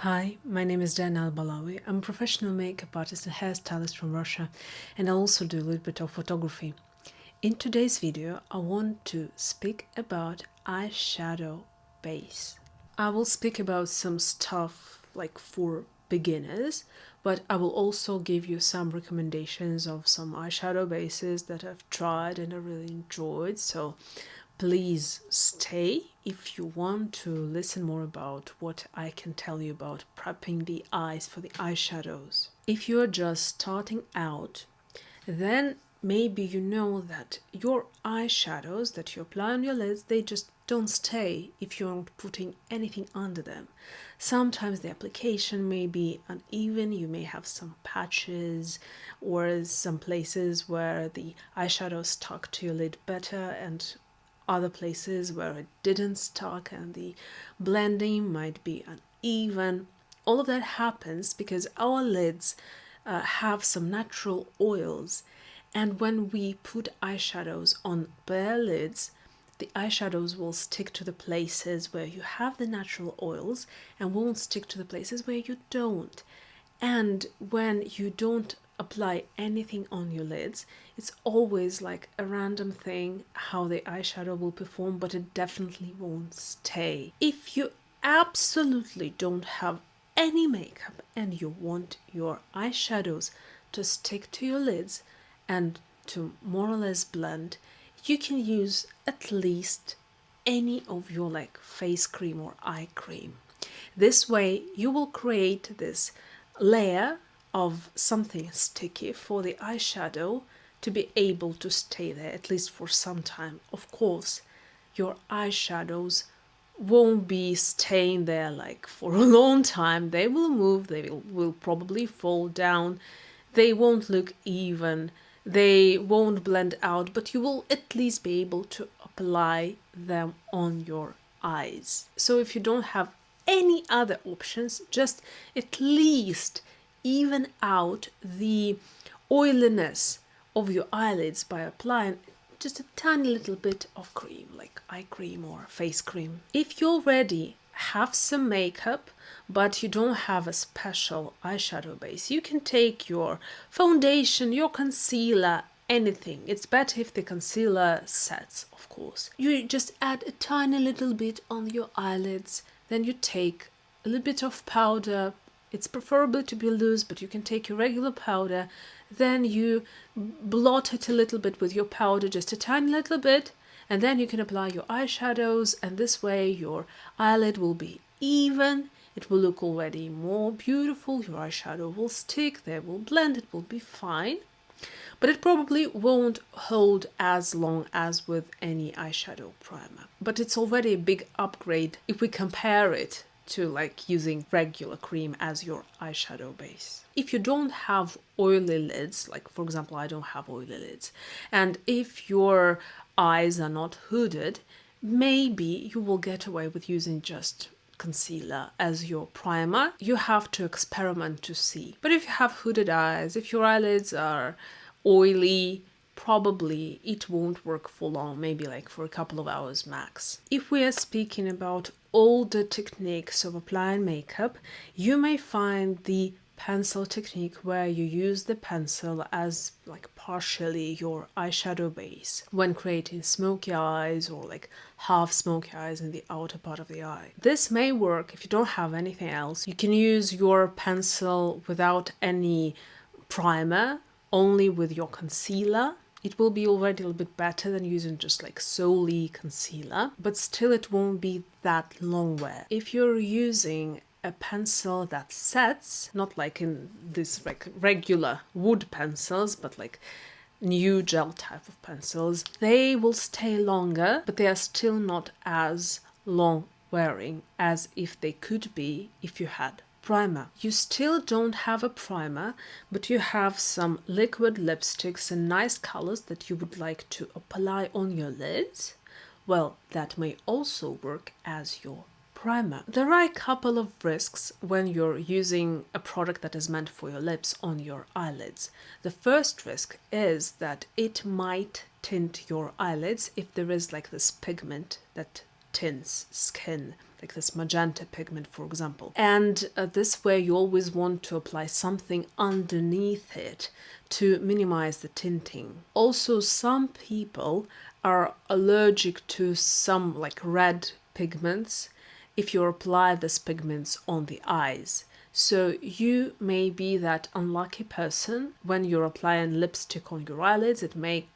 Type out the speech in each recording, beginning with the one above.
Hi, my name is Dan Al-Balawi. I'm a professional makeup artist and hairstylist from Russia, and I also do a little bit of photography. In today's video, I want to speak about eyeshadow base. I will speak about some stuff like for beginners, but I will also give you some recommendations of some eyeshadow bases that I've tried and I really enjoyed. So please stay if you want to listen more about what I can tell you about prepping the eyes for the eyeshadows. If you're just starting out, then maybe you know that your eyeshadows that you apply on your lids, they just don't stay if you aren't putting anything under them. Sometimes the application may be uneven, you may have some patches or some places where the eyeshadow stuck to your lid better and other places where it didn't stuck and the blending might be uneven. All of that happens because our lids have some natural oils, and when we put eyeshadows on bare lids, the eyeshadows will stick to the places where you have the natural oils and won't stick to the places where you don't. And when you don't apply anything on your lids, it's always like a random thing how the eyeshadow will perform, but it definitely won't stay. If you absolutely don't have any makeup and you want your eyeshadows to stick to your lids and to more or less blend, you can use at least any of your like face cream or eye cream. This way you will create this layer of something sticky for the eyeshadow to be able to stay there at least for some time. Of course, your eyeshadows won't be staying there like for a long time. They will move, they will probably fall down, they won't look even, they won't blend out, but you will at least be able to apply them on your eyes. So if you don't have any other options, just at least even out the oiliness of your eyelids by applying just a tiny little bit of cream, like eye cream or face cream. If you already have some makeup but you don't have a special eyeshadow base, you can take your foundation, your concealer, anything. It's better if the concealer sets, of course. You just add a tiny little bit on your eyelids, then you take a little bit of powder. It's preferable to be loose, but you can take your regular powder, then you blot it a little bit with your powder, just a tiny little bit, and then you can apply your eyeshadows, and this way your eyelid will be even, it will look already more beautiful, your eyeshadow will stick, they will blend, it will be fine. But it probably won't hold as long as with any eyeshadow primer. But it's already a big upgrade if we compare it to like using regular cream as your eyeshadow base. If you don't have oily lids, like for example I don't have oily lids, and if your eyes are not hooded, maybe you will get away with using just concealer as your primer. You have to experiment to see. But if you have hooded eyes, if your eyelids are oily, probably it won't work for long, maybe like for a couple of hours max. If we are speaking about older techniques of applying makeup, you may find the pencil technique where you use the pencil as like partially your eyeshadow base when creating smoky eyes or like half smoky eyes in the outer part of the eye. This may work if you don't have anything else. You can use your pencil without any primer, only with your concealer. It will be already a little bit better than using just like solely concealer, but still it won't be that long wear. If you're using a pencil that sets, not like in this like regular wood pencils, but like new gel type of pencils, they will stay longer, but they are still not as long wearing as if they could be if you had primer. You still don't have a primer, but you have some liquid lipsticks and nice colors that you would like to apply on your lids. Well, that may also work as your primer. There are a couple of risks when you're using a product that is meant for your lips on your eyelids. The first risk is that it might tint your eyelids if there is like this pigment that tints skin like this magenta pigment, for example. And this way you always want to apply something underneath it to minimize the tinting. Also, some people are allergic to some like red pigments if you apply these pigments on the eyes. So you may be that unlucky person when you're applying lipstick on your eyelids. It may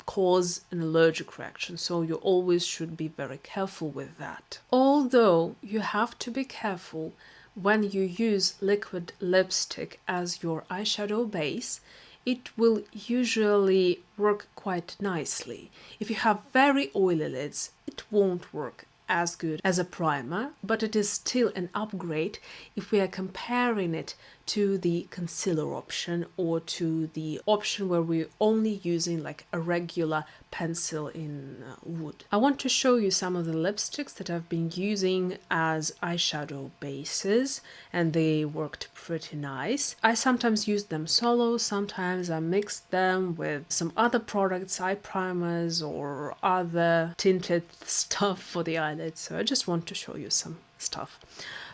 cause an allergic reaction, so you always should be very careful with that. Although you have to be careful when you use liquid lipstick as your eyeshadow base, it will usually work quite nicely. If you have very oily lids, it won't work as good as a primer, but it is still an upgrade if we are comparing it to the concealer option or to the option where we're only using like a regular pencil in wood. I want to show you some of the lipsticks that I've been using as eyeshadow bases, and they worked pretty nice. I sometimes use them solo, sometimes I mix them with some other products, eye primers or other tinted stuff for the eyelids. So I just want to show you some stuff.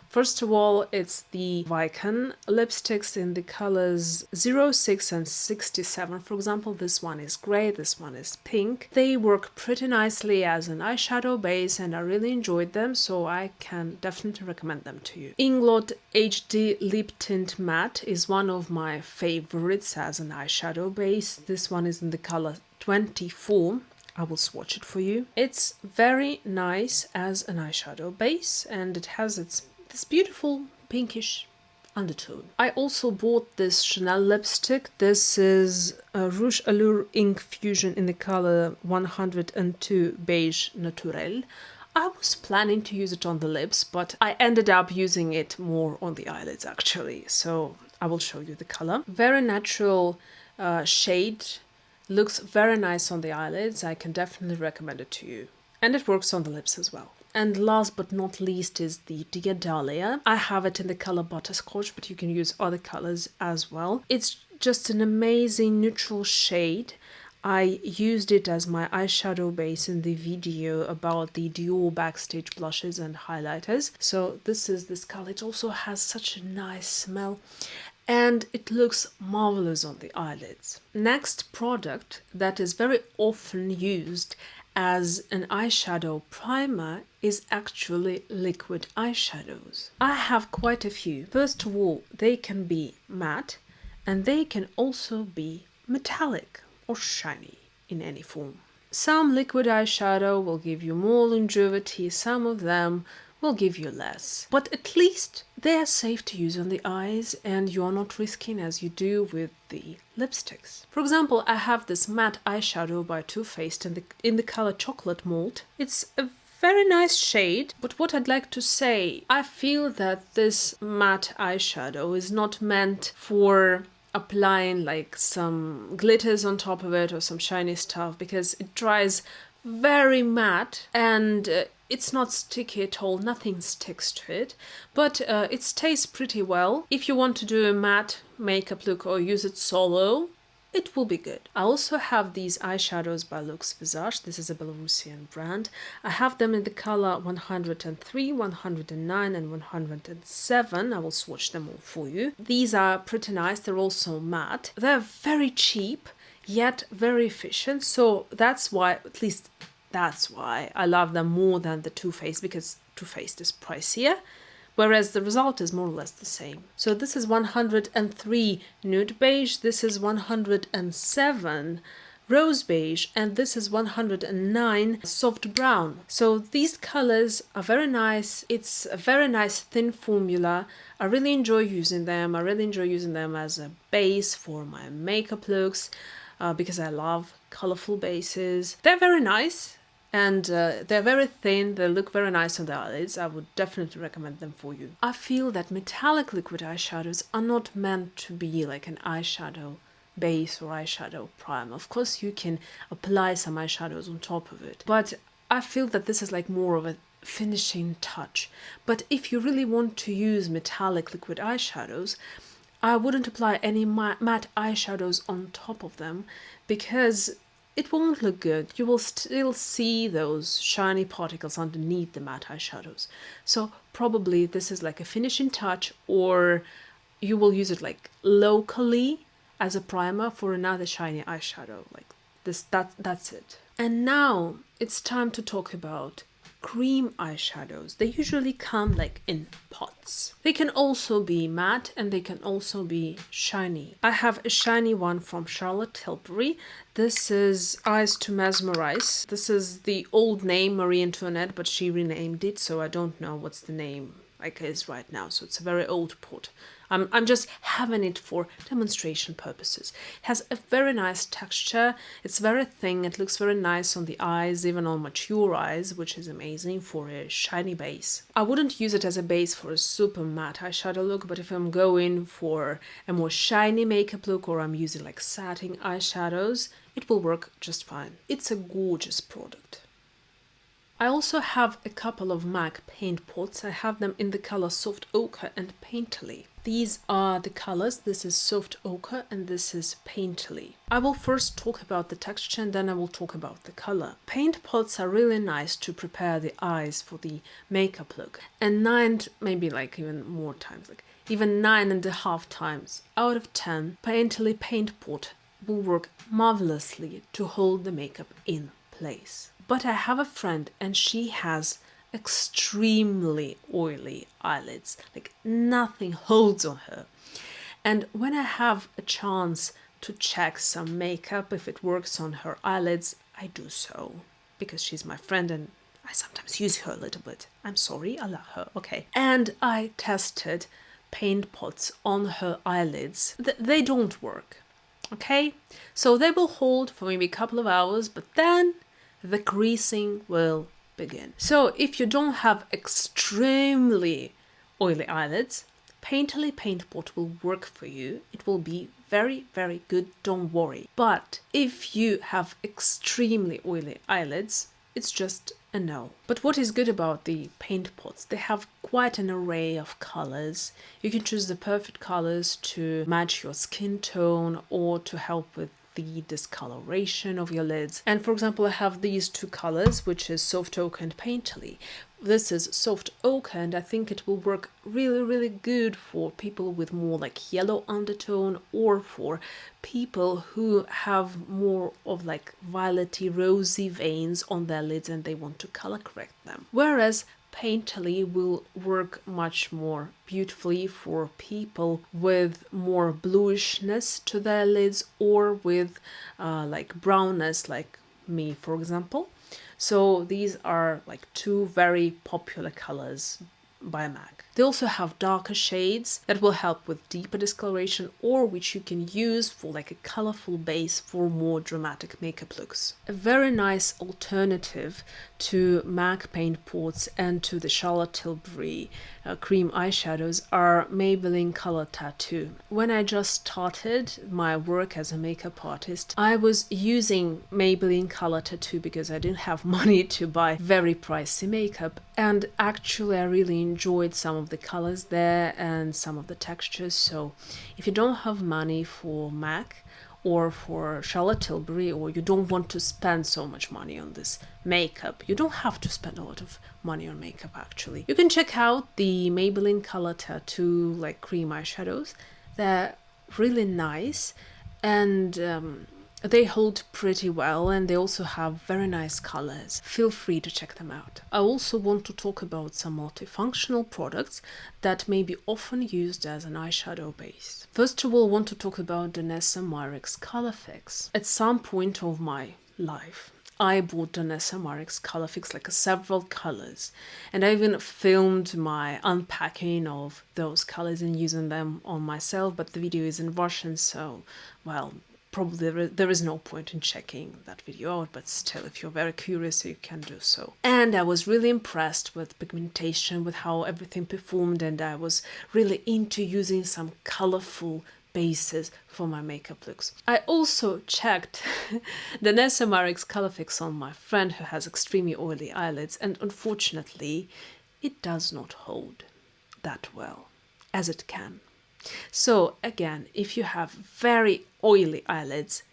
First of all, it's the Vicon lipsticks in the colors 06 and 67. For example, this one is gray, this one is pink. They work pretty nicely as an eyeshadow base and I really enjoyed them, so I can definitely recommend them to you. Inglot HD Lip Tint Matte is one of my favorites as an eyeshadow base. This one is in the color 24. I will swatch it for you. It's very nice as an eyeshadow base and it has this beautiful pinkish undertone. I also bought this Chanel lipstick. This is Rouge Allure Ink Fusion in the color 102 Beige Naturel. I was planning to use it on the lips, but I ended up using it more on the eyelids actually. So I will show you the color. Very natural shade. Looks very nice on the eyelids. I can definitely recommend it to you. And it works on the lips as well. And last but not least is the Dear Dahlia. I have it in the color Butterscotch, but you can use other colors as well. It's just an amazing neutral shade. I used it as my eyeshadow base in the video about the Dior Backstage blushes and highlighters. So this is this color. It also has such a nice smell. And it looks marvelous on the eyelids. Next product that is very often used as an eyeshadow primer is actually liquid eyeshadows. I have quite a few. First of all, they can be matte and they can also be metallic or shiny in any form. Some liquid eyeshadow will give you more longevity, some of them will give you less. But at least they are safe to use on the eyes and you are not risking as you do with the lipsticks. For example, I have this matte eyeshadow by Too Faced in the color Chocolate Malt. It's a very nice shade, but what I'd like to say, I feel that this matte eyeshadow is not meant for applying like some glitters on top of it or some shiny stuff, because it dries very matte and it's not sticky at all, nothing sticks to it, but it stays pretty well. If you want to do a matte makeup look or use it solo, it will be good. I also have these eyeshadows by Lux Visage. This is a Belarusian brand. I have them in the color 103, 109 and 107. I will swatch them all for you. These are pretty nice. They're also matte. They're very cheap, yet very efficient. So that's why, at least that's why I love them more than the Too Faced, because Too Faced is pricier, whereas the result is more or less the same. So this is 103 Nude Beige, this is 107 Rose Beige, and this is 109 Soft Brown. So these colors are very nice. It's a very nice thin formula. I really enjoy using them. I really enjoy using them as a base for my makeup looks because I love colorful bases. They're very nice. And they're very thin, they look very nice on the eyelids. I would definitely recommend them for you. I feel that metallic liquid eyeshadows are not meant to be like an eyeshadow base or eyeshadow primer. Of course, you can apply some eyeshadows on top of it, but I feel that this is like more of a finishing touch. But if you really want to use metallic liquid eyeshadows, I wouldn't apply any matte eyeshadows on top of them, because it won't look good. You will still see those shiny particles underneath the matte eyeshadows. So probably this is like a finishing touch, or you will use it like locally as a primer for another shiny eyeshadow. Like this, that's it. And now it's time to talk about cream eyeshadows. They usually come like in pots. They can also be matte and they can also be shiny. I have a shiny one from Charlotte Tilbury. This is Eyes to Mesmerize. This is the old name Marie Antoinette, but she renamed it, so I don't know what's the name like is right now. So it's a very old pot. I'm just having it for demonstration purposes. It has a very nice texture. It's very thin. It looks very nice on the eyes, even on mature eyes, which is amazing for a shiny base. I wouldn't use it as a base for a super matte eyeshadow look, but if I'm going for a more shiny makeup look, or I'm using like satin eyeshadows, it will work just fine. It's a gorgeous product. I also have a couple of MAC paint pots. I have them in the color Soft Ochre and Painterly. These are the colors. This is Soft Ochre and this is Painterly. I will first talk about the texture and then I will talk about the color. Paint pots are really nice to prepare the eyes for the makeup look. And maybe like even more times, like even 9.5 times out of 10, Painterly paint pot will work marvelously to hold the makeup in place. But I have a friend and she has extremely oily eyelids, like nothing holds on her. And when I have a chance to check some makeup, if it works on her eyelids, I do so. Because she's my friend and I sometimes use her a little bit. I'm sorry, I love her, okay. And I tested paint pots on her eyelids. They don't work, okay? So they will hold for maybe a couple of hours, but then the creasing will begin. So if you don't have extremely oily eyelids, Painterly paint pot will work for you. It will be very, very good, don't worry. But if you have extremely oily eyelids, it's just a no. But what is good about the paint pots, they have quite an array of colors. You can choose the perfect colors to match your skin tone or to help with the discoloration of your lids. And for example, I have these two colors, which is Soft Ochre and Painterly. This is Soft Ochre and I think it will work really, really good for people with more like yellow undertone or for people who have more of like violety, rosy veins on their lids and they want to color correct them. Whereas Painterly will work much more beautifully for people with more bluishness to their lids or with like brownness, like me, for example. So these are like two very popular colors by MAC. They also have darker shades that will help with deeper discoloration or which you can use for like a colorful base for more dramatic makeup looks. A very nice alternative to MAC paint pots and to the Charlotte Tilbury cream eyeshadows are Maybelline Color Tattoo. When I just started my work as a makeup artist, I was using Maybelline Color Tattoo because I didn't have money to buy very pricey makeup, and actually I really enjoyed some of the colors there and some of the textures. So if you don't have money for MAC or for Charlotte Tilbury, or you don't want to spend so much money on this makeup, you don't have to spend a lot of money on makeup actually. You can check out the Maybelline Color Tattoo like cream eyeshadows. They're really nice and they hold pretty well and they also have very nice colors. Feel free to check them out. I also want to talk about some multifunctional products that may be often used as an eyeshadow base. First of all, I want to talk about Danessa Myricks Color Fix. At some point of my life, I bought Danessa Myricks Color Fix, like several colors, and I even filmed my unpacking of those colors and using them on myself, but the video is in Russian, so, well, probably there is no point in checking that video out, but still, if you're very curious, you can do so. And I was really impressed with pigmentation, with how everything performed, and I was really into using some colorful bases for my makeup looks. I also checked the Danessa Myricks Color Fix on my friend who has extremely oily eyelids, and unfortunately, it does not hold that well as it can. So again, if you have very oily eyelids,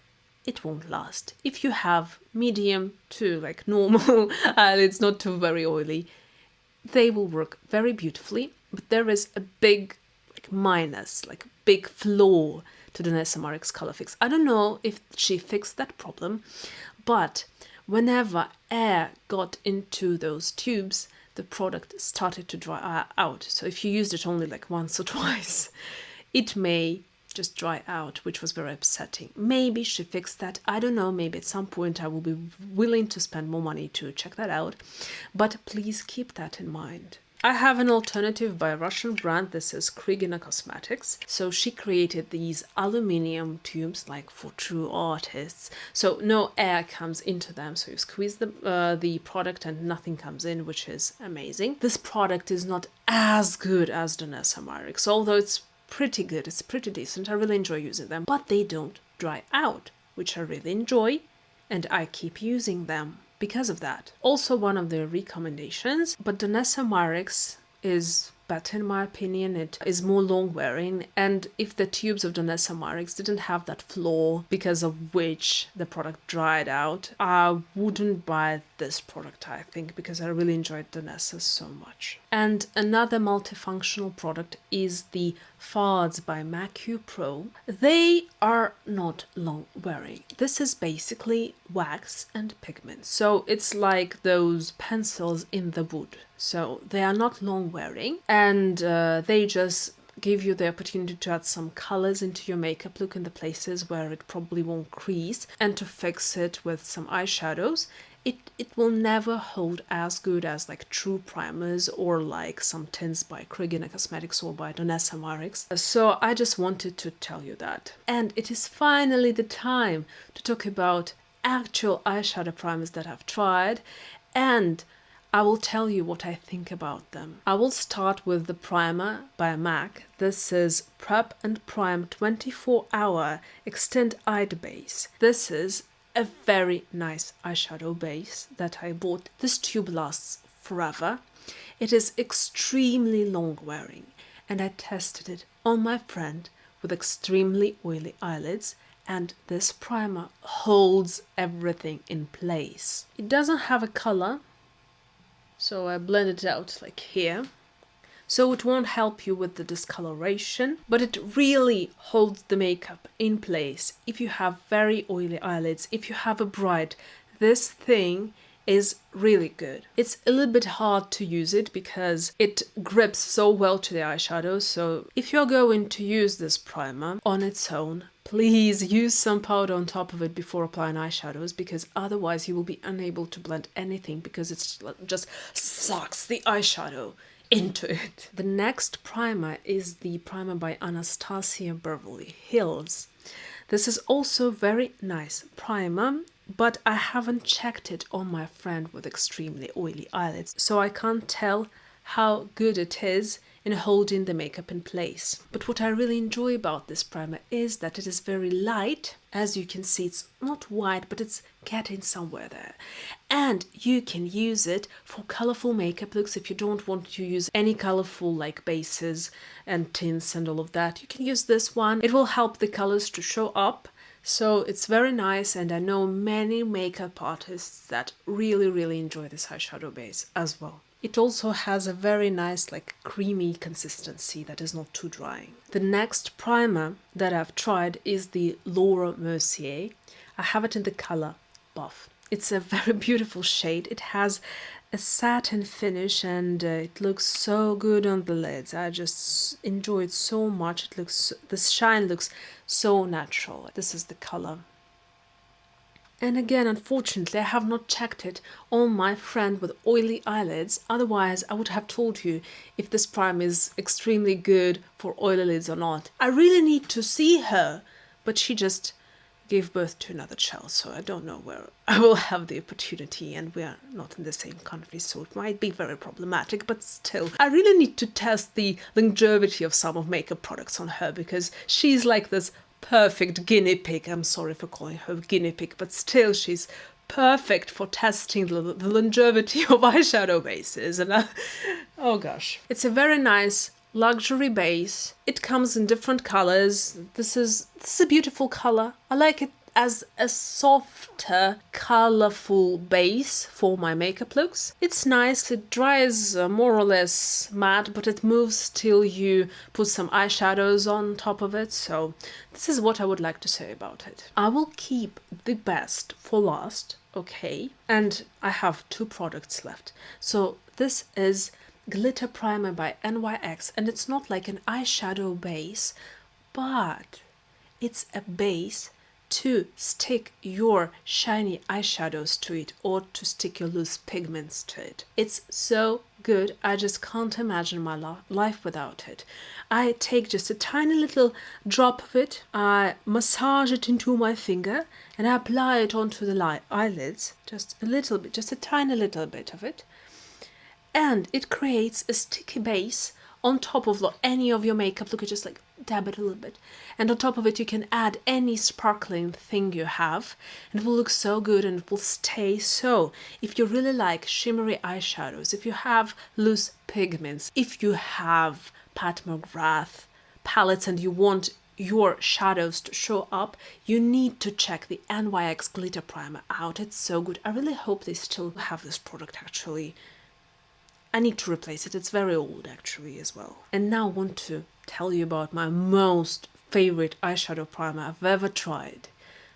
it won't last. If you have medium to like normal eyelids, not too very oily, they will work very beautifully. But there is a big like minus, like big flaw to the Danessa Myricks Color Fix. I don't know if she fixed that problem, but whenever air got into those tubes, the product started to dry out. So if you used it only like once or twice, it may just dry out, which was very upsetting. Maybe she fixed that. I don't know. Maybe at some point I will be willing to spend more money to check that out. But please keep that in mind. I have an alternative by a Russian brand. This is Krigina Cosmetics. So she created these aluminium tubes like for true artists. So no air comes into them. So you squeeze the product and nothing comes in, which is amazing. This product is not as good as Danessa Myricks, although it's pretty good. It's pretty decent. I really enjoy using them. But they don't dry out, which I really enjoy. And I keep using them because of that. Also one of the recommendations, but Danessa Myricks is better in my opinion. It is more long wearing, and if the tubes of Danessa Myricks didn't have that flaw because of which the product dried out, I wouldn't buy this product, I think, because I really enjoyed Danessa so much. And another multifunctional product is the Fards by Macu Pro. They are not long wearing. This is basically wax and pigment. So it's like those pencils in the wood. So they are not long wearing, and they just give you the opportunity to add some colors into your makeup look in the places where it probably won't crease, and to fix it with some eyeshadows. It will never hold as good as like true primers or like some tints by Krigina Cosmetics or by Danessa Myricks. So I just wanted to tell you that. And it is finally the time to talk about actual eyeshadow primers that I've tried, and I will tell you what I think about them. I will start with the primer by MAC. This is Prep and Prime 24-Hour Extend Eyed Base. This is a very nice eyeshadow base that I bought. This tube lasts forever. It is extremely long wearing, and I tested it on my friend with extremely oily eyelids, and this primer holds everything in place. It doesn't have a color, so I blend it out like here. So it won't help you with the discoloration, but it really holds the makeup in place. If you have very oily eyelids, if you have a bride, this thing is really good. It's a little bit hard to use it because it grips so well to the eyeshadow. So if you're going to use this primer on its own, please use some powder on top of it before applying eyeshadows, because otherwise you will be unable to blend anything because it just sucks the eyeshadow into it. The next primer is the primer by Anastasia Beverly Hills. This is also very nice primer, but I haven't checked it on my friend with extremely oily eyelids, so I can't tell how good it is in holding the makeup in place. But what I really enjoy about this primer is that it is very light. As you can see, it's not white, but it's getting somewhere there. And you can use it for colorful makeup looks. If you don't want to use any colorful like bases and tints and all of that, you can use this one. It will help the colors to show up. So it's very nice, and I know many makeup artists that really enjoy this eyeshadow base as well. It also has a very nice like creamy consistency that is not too drying. The next primer that I've tried is the Laura Mercier. I have it in the color Buff. It's a very beautiful shade. It has a satin finish, and it looks so good on the lids. I just enjoy it so much. The shine looks so natural. This is the color. And again, unfortunately, I have not checked it on my friend with oily eyelids. Otherwise, I would have told you if this primer is extremely good for oily lids or not. I really need to see her, but she just gave birth to another child, so I don't know where I will have the opportunity, and we are not in the same country, so it might be very problematic, but still. I really need to test the longevity of some of makeup products on her, because she's like this perfect guinea pig. I'm sorry for calling her guinea pig, but still she's perfect for testing the longevity of eyeshadow bases. And oh gosh, it's a very nice luxury base. It comes in different colors. This is a beautiful color. I like it as a softer, colorful base for my makeup looks. It's nice, it dries more or less matte, but it moves till you put some eyeshadows on top of it, so this is what I would like to say about it. I will keep the best for last, okay? And I have 2 products left. So this is Glitter Primer by NYX, and it's not like an eyeshadow base, but it's a base to stick your shiny eyeshadows to it or to stick your loose pigments to it. It's so good, I just can't imagine my life without it. I take just a tiny little drop of it, I massage it into my finger, and I apply it onto the eyelids, just a little bit, just a tiny little bit of it. And it creates a sticky base on top of any of your makeup. Look, at just like dab it a little bit. And on top of it, you can add any sparkling thing you have. And it will look so good and it will stay. So if you really like shimmery eyeshadows, if you have loose pigments, if you have Pat McGrath palettes and you want your shadows to show up, you need to check the NYX Glitter Primer out. It's so good. I really hope they still have this product actually. I need to replace it, it's very old actually as well. And now I want to tell you about my most favorite eyeshadow primer I've ever tried.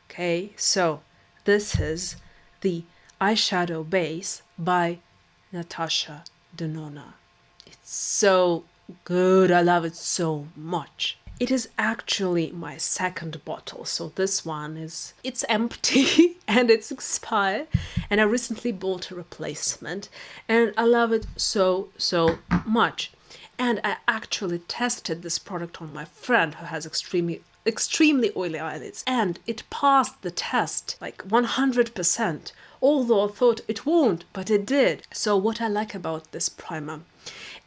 Okay, so this is the eyeshadow base by Natasha Denona. It's so good, I love it so much. It is actually my 2nd bottle, so this one it's empty and it's expired, and I recently bought a replacement and I love it so much. And I actually tested this product on my friend who has extremely oily eyelids, and it passed the test like 100%, although I thought it won't, but it did. So what I like about this primer,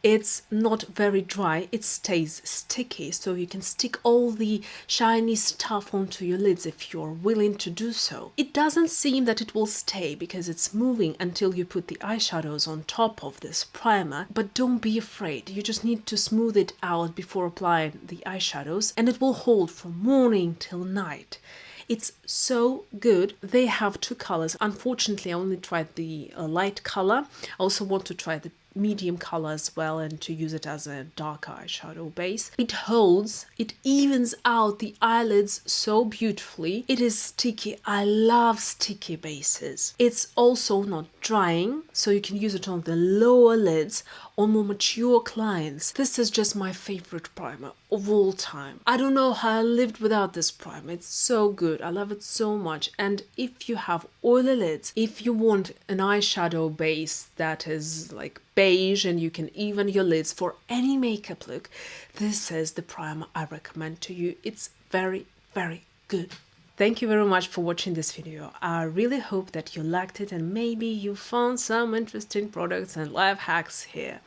it's not very dry, it stays sticky, so you can stick all the shiny stuff onto your lids if you're willing to do so. It doesn't seem that it will stay because it's moving until you put the eyeshadows on top of this primer, but don't be afraid, you just need to smooth it out before applying the eyeshadows and it will hold from morning till night. It's so good. They have 2 colors. Unfortunately, I only tried the light color. I also want to try the medium color as well and to use it as a darker eyeshadow base. It holds, it evens out the eyelids so beautifully. It is sticky. I love sticky bases. It's also not drying, so you can use it on the lower lids on more mature clients. This is just my favorite primer of all time. I don't know how I lived without this primer. It's so good. I love it so much. And if you have oily lids, if you want an eyeshadow base that is like beige and you can even your lids for any makeup look, this is the primer I recommend to you. It's very good. Thank you very much for watching this video. I really hope that you liked it and maybe you found some interesting products and life hacks here.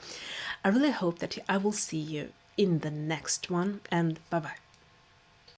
I really hope that I will see you in the next one, and bye bye.